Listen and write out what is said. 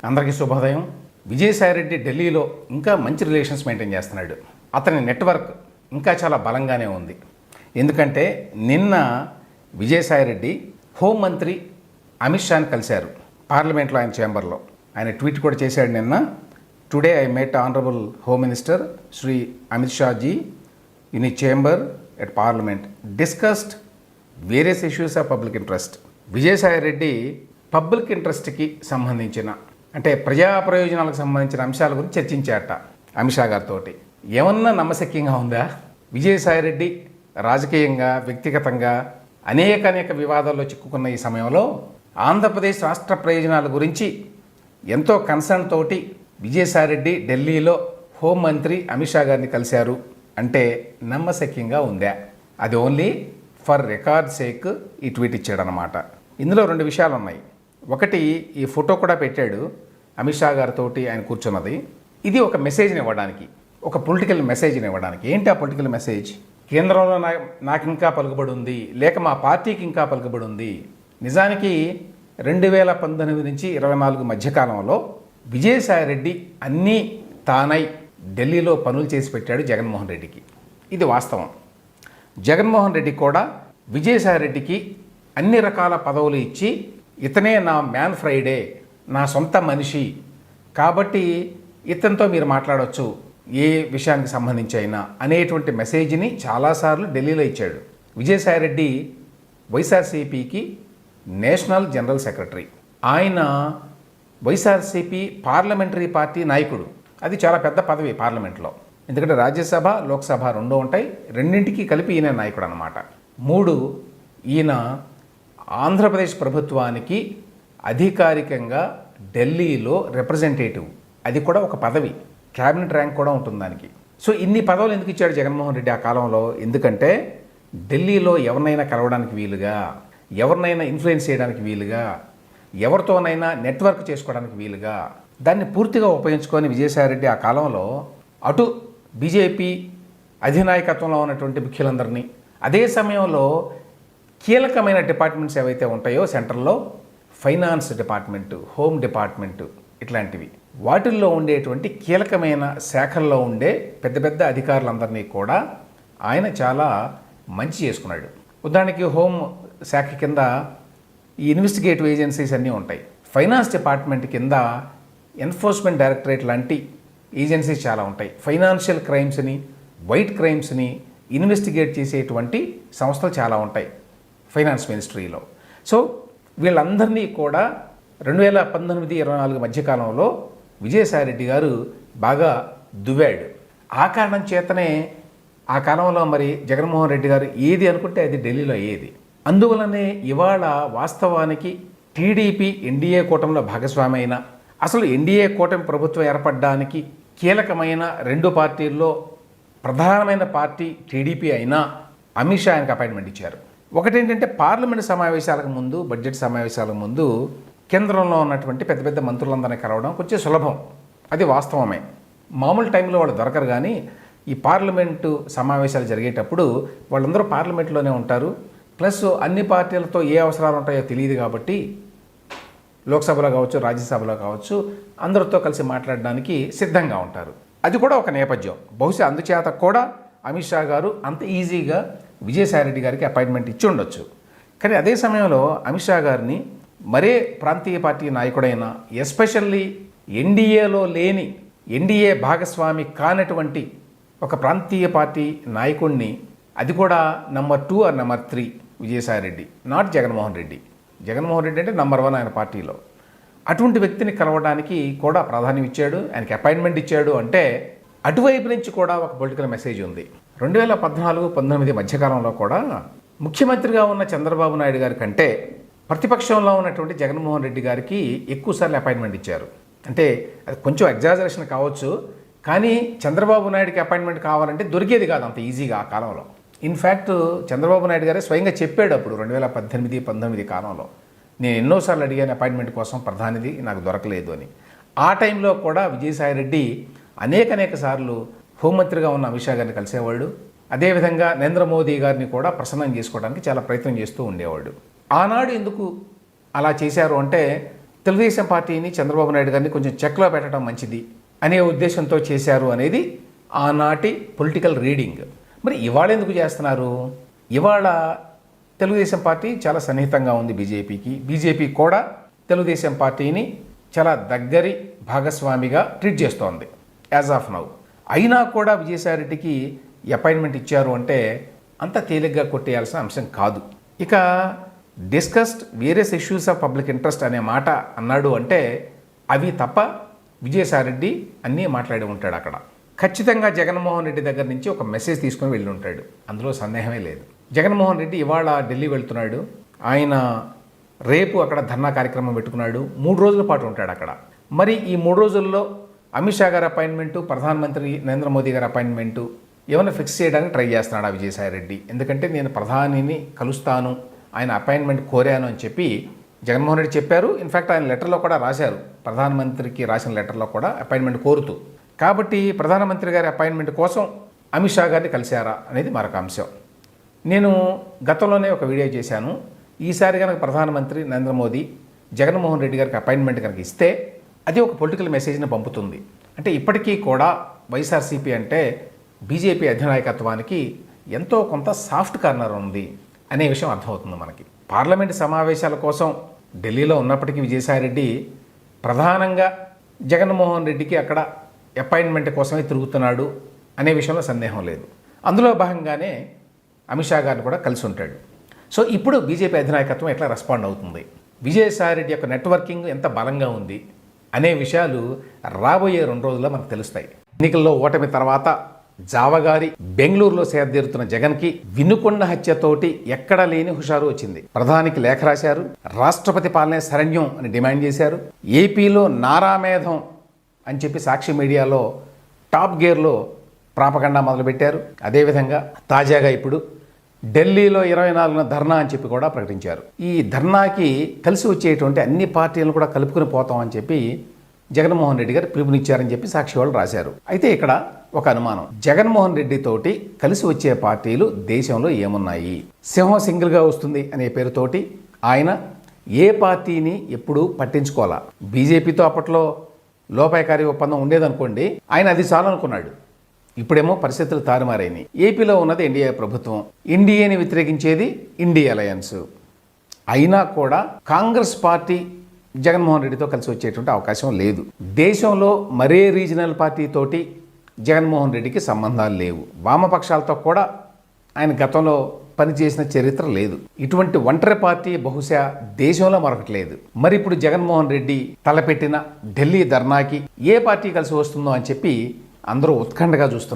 అందరికీ శుభోదయం. విజయసాయిరెడ్డి ఢిల్లీలో ఇంకా మంచి రిలేషన్స్ మెయింటైన్ చేస్తున్నాడు. అతని నెట్వర్క్ ఇంకా చాలా బలంగానే ఉంది. ఎందుకంటే నిన్న విజయసాయిరెడ్డి హోంమంత్రి అమిత్ షాని కలిశారు పార్లమెంట్లో, ఆయన చేంబర్లో. ఆయన ట్వీట్ కూడా చేశాడు నిన్న. Today I met honourable home minister Shri Amit Shaji in ఈ chamber at parliament, discussed various issues of public interest. Vijayasai Reddy public ఇంట్రెస్ట్కి సంబంధించిన, అంటే ప్రజా ప్రయోజనాలకు సంబంధించిన అంశాల గురించి చర్చించారట అమిత్ షా గారితో. ఏమన్నా నమ్మశక్యంగా ఉందా? విజయసాయిరెడ్డి రాజకీయంగా, వ్యక్తిగతంగా అనేక వివాదాల్లో చిక్కుకున్న ఈ సమయంలో ఆంధ్రప్రదేశ్ రాష్ట్ర ప్రయోజనాల గురించి ఎంతో కన్సర్న్ తోటి విజయసాయిరెడ్డి ఢిల్లీలో హోంమంత్రి అమిత్ షా గారిని కలిశారు అంటే నమ్మశక్యంగా ఉందా? అది ఓన్లీ ఫర్ రికార్డ్ సేక్ ఈ ట్వీట్ ఇచ్చాడనమాట. ఇందులో రెండు విషయాలు ఉన్నాయి. ఒకటి, ఈ ఫోటో కూడా పెట్టాడు అమిత్ షా గారితో ఆయన కూర్చున్నది. ఇది ఒక మెసేజ్ని ఇవ్వడానికి, ఒక పొలిటికల్ మెసేజ్ని ఇవ్వడానికి. ఏంటి ఆ పొలిటికల్ మెసేజ్? కేంద్రంలో నాకు ఇంకా పలుకుబడి ఉంది, లేక మా పార్టీకి ఇంకా పలుకుబడి ఉంది. నిజానికి 2019 నుంచి 24 మధ్యకాలంలో విజయసాయిరెడ్డి అన్నీ తానై ఢిల్లీలో పనులు చేసి పెట్టాడు జగన్మోహన్ రెడ్డికి. ఇది వాస్తవం. జగన్మోహన్ రెడ్డి కూడా విజయసాయిరెడ్డికి అన్ని రకాల పదవులు ఇచ్చి, ఇతనే నా మ్యాన్ ఫ్రైడే, నా సొంత మనిషి, కాబట్టి ఇతనితో మీరు మాట్లాడవచ్చు ఏ విషయానికి సంబంధించి అయినా అనేటువంటి మెసేజ్ని చాలాసార్లు ఢిల్లీలో ఇచ్చాడు. విజయసాయిరెడ్డి వైఎస్ఆర్సీపీకి నేషనల్ జనరల్ సెక్రటరీ. ఆయన వైఎస్ఆర్సీపీ పార్లమెంటరీ పార్టీ నాయకుడు. అది చాలా పెద్ద పదవి పార్లమెంట్లో. ఎందుకంటే రాజ్యసభ, లోక్సభ రెండూ ఉంటాయి. రెండింటికి కలిపి ఈయన నాయకుడు అన్నమాట. 3, ఈయన ఆంధ్రప్రదేశ్ ప్రభుత్వానికి అధికారికంగా ఢిల్లీలో రిప్రజెంటేటివ్. అది కూడా ఒక పదవి, క్యాబినెట్ ర్యాంక్ కూడా ఉంటుంది దానికి. సో ఇన్ని పదవులు ఎందుకు ఇచ్చాడు జగన్మోహన్ రెడ్డి ఆ కాలంలో? ఎందుకంటే ఢిల్లీలో ఎవరినైనా కలవడానికి వీలుగా, ఎవరినైనా ఇన్ఫ్లుయెన్స్ చేయడానికి వీలుగా, ఎవరితోనైనా నెట్వర్క్ చేసుకోవడానికి వీలుగా దాన్ని పూర్తిగా ఉపయోగించుకొని విజయసాయిరెడ్డి ఆ కాలంలో అటు బీజేపీ అధినాయకత్వంలో ఉన్నటువంటి ముఖ్యులందరినీ, అదే సమయంలో కీలకమైన డిపార్ట్మెంట్స్ ఏవైతే ఉంటాయో సెంట్రల్లో, ఫైనాన్స్ డిపార్ట్మెంటు, హోమ్ డిపార్ట్మెంటు, ఇట్లాంటివి, వాటిల్లో ఉండేటువంటి కీలకమైన శాఖల్లో ఉండే పెద్ద పెద్ద అధికారులందరినీ కూడా ఆయన చాలా మంచి చేసుకున్నాడు. ఉదాహరణకి హోమ్ శాఖ కింద ఈ ఇన్వెస్టిగేటివ్ ఏజెన్సీస్ అన్నీ ఉంటాయి. ఫైనాన్స్ డిపార్ట్మెంట్ కింద ఎన్ఫోర్స్మెంట్ డైరెక్టరేట్ లాంటి ఏజెన్సీస్ చాలా ఉంటాయి. ఫైనాన్షియల్ క్రైమ్స్ని, వైట్ క్రైమ్స్ని ఇన్వెస్టిగేట్ చేసేటువంటి సంస్థలు చాలా ఉంటాయి ఫైనాన్స్ మినిస్ట్రీలో. సో వీళ్ళందరినీ కూడా 2019-24 మధ్యకాలంలో విజయసాయిరెడ్డి గారు బాగా దువ్వాడు. ఆ కారణం చేతనే ఆ కాలంలో మరి జగన్మోహన్ రెడ్డి గారు ఏది అనుకుంటే అది ఢిల్లీలో అయ్యేది. అందువలనే ఇవాళ వాస్తవానికి టీడీపీ ఎన్డీఏ కూటమిలో భాగస్వామి అయినా, అసలు ఎన్డీఏ కూటమి ప్రభుత్వం ఏర్పడడానికి కీలకమైన 2 పార్టీల్లో ప్రధానమైన పార్టీ టీడీపీ అయినా అమిత్ షా ఆయనకు అపాయింట్మెంట్ ఇచ్చారు. ఒకటేంటంటే పార్లమెంట్ సమావేశాలకు ముందు, బడ్జెట్ సమావేశాలకు ముందు కేంద్రంలో ఉన్నటువంటి పెద్ద పెద్ద మంత్రులందరినీ కలవడం కొంచెం సులభం, అది వాస్తవమే. మామూలు టైంలో వాళ్ళు దొరకరు, కానీ ఈ పార్లమెంటు సమావేశాలు జరిగేటప్పుడు వాళ్ళందరూ పార్లమెంట్లోనే ఉంటారు. ప్లస్ అన్ని పార్టీలతో ఏ అవసరాలు ఉంటాయో తెలియదు కాబట్టి లోక్సభలో కావచ్చు, రాజ్యసభలో కావచ్చు, అందరితో కలిసి మాట్లాడడానికి సిద్ధంగా ఉంటారు. అది కూడా ఒక నేపథ్యం. బహుశా అందుచేత కూడా అమిత్ షా గారు అంత ఈజీగా విజయసాయిరెడ్డి గారికి అపాయింట్మెంట్ ఇచ్చి ఉండొచ్చు. కానీ అదే సమయంలో అమిత్ షా గారిని మరే ప్రాంతీయ పార్టీ నాయకుడైన, ఎస్పెషల్లీ ఎన్డీఏలో లేని, ఎన్డీఏ భాగస్వామి కానటువంటి ఒక ప్రాంతీయ పార్టీ నాయకుడిని, అది కూడా number 2 or number 3 Vijayasai Reddy, not Jaganmohan Reddy. Jaganmohan Reddy అంటే నెంబర్ 1 ఆయన పార్టీలో. అటువంటి వ్యక్తిని కలవడానికి కూడా ప్రాధాన్యం ఇచ్చాడు, ఆయనకి అపాయింట్మెంట్ ఇచ్చాడు. అంటే అటువైపు నుంచి కూడా ఒక పొలిటికల్ మెసేజ్ ఉంది. 2014-19 మధ్యకాలంలో కూడా ముఖ్యమంత్రిగా ఉన్న చంద్రబాబు నాయుడు గారి కంటే ప్రతిపక్షంలో ఉన్నటువంటి జగన్మోహన్ రెడ్డి గారికి ఎక్కువసార్లు అపాయింట్మెంట్ ఇచ్చారు. అంటే అది కొంచెం ఎగ్జాజరేషన్ కావచ్చు, కానీ చంద్రబాబు నాయుడికి అపాయింట్మెంట్ కావాలంటే దొరికేది కాదు అంత ఈజీగా ఆ కాలంలో. ఇన్ఫ్యాక్ట్ చంద్రబాబు నాయుడు గారే స్వయంగా చెప్పాడు అప్పుడు 2018-19 కాలంలో, నేను ఎన్నోసార్లు అడిగాను అపాయింట్మెంట్ కోసం ప్రధానిది, నాకు దొరకలేదు అని. ఆ టైంలో కూడా విజయసాయిరెడ్డి అనేక సార్లు హోంమంత్రిగా ఉన్న అమిత్ షా గారిని కలిసేవాడు. అదేవిధంగా నరేంద్ర మోదీ గారిని కూడా ప్రసన్నం చేసుకోవడానికి చాలా ప్రయత్నం చేస్తూ ఉండేవాడు. ఆనాడు ఎందుకు అలా చేశారు అంటే, తెలుగుదేశం పార్టీని చంద్రబాబు నాయుడు గారిని కొంచెం చెక్లో పెట్టడం మంచిది అనే ఉద్దేశంతో చేశారు అనేది ఆనాటి పొలిటికల్ రీడింగ్. మరి ఇవాళ ఎందుకు చేస్తున్నారు? ఇవాళ తెలుగుదేశం పార్టీ చాలా సన్నిహితంగా ఉంది బీజేపీకి. బీజేపీ కూడా తెలుగుదేశం పార్టీని చాలా దగ్గరి భాగస్వామిగా ట్రీట్ చేస్తోంది యాజ్ ఆఫ్ నౌ. అయినా కూడా విజయసాయిరెడ్డికి అపాయింట్మెంట్ ఇచ్చారు అంటే అంత తేలిగ్గా కొట్టేయాల్సిన అంశం కాదు. ఇక discussed various issues of public interest అనే మాట అన్నాడు అంటే అవి తప్ప విజయసాయిరెడ్డి అన్నీ మాట్లాడి ఉంటాడు. అక్కడ ఖచ్చితంగా జగన్మోహన్ రెడ్డి దగ్గర నుంచి ఒక మెసేజ్ తీసుకుని వెళ్ళి ఉంటాడు, అందులో సందేహమే లేదు. జగన్మోహన్ రెడ్డి ఇవాళ ఢిల్లీ వెళ్తున్నాడు. ఆయన రేపు అక్కడ ధర్నా కార్యక్రమం పెట్టుకున్నాడు. 3 రోజుల పాటు ఉంటాడు అక్కడ. మరి ఈ 3 రోజుల్లో అమిత్ షా గారి అపాయింట్మెంటు, ప్రధానమంత్రి నరేంద్ర మోదీ గారి అపాయింట్మెంటు ఏమైనా ఫిక్స్ చేయడానికి ట్రై చేస్తున్నాడు ఆ విజయసాయిరెడ్డి. ఎందుకంటే నేను ప్రధానిని కలుస్తాను, ఆయన అపాయింట్మెంట్ కోరాను అని చెప్పి జగన్మోహన్ రెడ్డి చెప్పారు. ఇన్ఫ్యాక్ట్ ఆయన లెటర్లో కూడా రాశారు, ప్రధానమంత్రికి రాసిన లెటర్లో కూడా అపాయింట్మెంట్ కోరుతూ. కాబట్టి ప్రధానమంత్రి గారి అపాయింట్మెంట్ కోసం అమిత్ షా గారిని కలిశారా అనేది మరొక అంశం. నేను గతంలోనే ఒక వీడియో చేశాను. ఈసారి కనుక ప్రధానమంత్రి నరేంద్ర మోదీ జగన్మోహన్ రెడ్డి గారికి అపాయింట్మెంట్ కనుక ఇస్తే అది ఒక పొలిటికల్ మెసేజ్ని పంపుతుంది. అంటే ఇప్పటికీ కూడా వైఎస్ఆర్సీపీ అంటే బీజేపీ అధినాయకత్వానికి ఎంతో కొంత సాఫ్ట్ కార్నర్ ఉంది అనే విషయం అర్థమవుతుంది మనకి. పార్లమెంట్ సమావేశాల కోసం ఢిల్లీలో ఉన్నప్పటికీ విజయసాయిరెడ్డి ప్రధానంగా జగన్మోహన్ రెడ్డికి అక్కడ అపాయింట్మెంట్ కోసమే తిరుగుతున్నాడు అనే విషయంలో సందేహం లేదు. అందులో భాగంగానే అమిత్ షా గారిని కూడా కలిసి ఉంటాడు. సో ఇప్పుడు బీజేపీ అధినాయకత్వం ఎట్లా రెస్పాండ్ అవుతుంది, విజయసాయిరెడ్డి యొక్క నెట్వర్కింగ్ ఎంత బలంగా ఉంది అనే విషయాలు రాబోయే 2 రోజుల్లో మనకు తెలుస్తాయి. ఎన్నికల్లో ఓటమి తర్వాత జావగారి బెంగళూరులో సేదతీరుతున్న జగన్కి వినుకొండ హత్యతోటి ఎక్కడా లేని హుషారు వచ్చింది. ప్రధానికి లేఖ రాశారు, రాష్ట్రపతి పాలనే శరణ్యం అని డిమాండ్ చేశారు. ఏపీలో నారామేధం అని చెప్పి సాక్షి మీడియాలో టాప్ గేర్లో ప్రాపగండా మొదలుపెట్టారు. అదేవిధంగా తాజాగా ఇప్పుడు ఢిల్లీలో 24న ధర్నా అని చెప్పి కూడా ప్రకటించారు. ఈ ధర్నాకి కలిసి వచ్చేటువంటి అన్ని పార్టీలను కూడా కలుపుకొని పోతామని చెప్పి జగన్మోహన్ రెడ్డి గారు పిలుపునిచ్చారని చెప్పి సాక్షి వాళ్ళు రాశారు. అయితే ఇక్కడ ఒక అనుమానం, జగన్మోహన్ రెడ్డి తోటి కలిసి వచ్చే పార్టీలు దేశంలో ఏమున్నాయి? సింహం సింగిల్గా వస్తుంది అనే పేరుతోటి ఆయన ఏ పార్టీని ఎప్పుడూ పట్టించుకోవాలా. బీజేపీతో అప్పట్లో లోపాయకారి ఒప్పందం ఉండేదనుకోండి, ఆయన అది చాలు అనుకున్నాడు. ఇప్పుడేమో పరిస్థితులు తారుమారైనాయి. ఏపీలో ఉన్నది ఎన్డీఏ ప్రభుత్వం, ఎన్డీఏని వ్యతిరేకించేది ఇండియా అలయన్స్. అయినా కూడా కాంగ్రెస్ పార్టీ జగన్మోహన్ రెడ్డితో కలిసి వచ్చేటువంటి అవకాశం లేదు. దేశంలో మరే రీజనల్ పార్టీ తోటి జగన్మోహన్ రెడ్డికి సంబంధాలు లేవు. వామపక్షాలతో కూడా ఆయన గతంలో పనిచేసిన చరిత్ర లేదు. ఇటువంటి ఒంటరి పార్టీ బహుశా దేశంలో మరొకటి లేదు. మరి ఇప్పుడు జగన్మోహన్ రెడ్డి తలపెట్టిన ఢిల్లీ ధర్నాకి ఏ పార్టీ కలిసి వస్తుందో అని చెప్పి అందరూ ఉత్కంఠగా చూస్తున్నారు.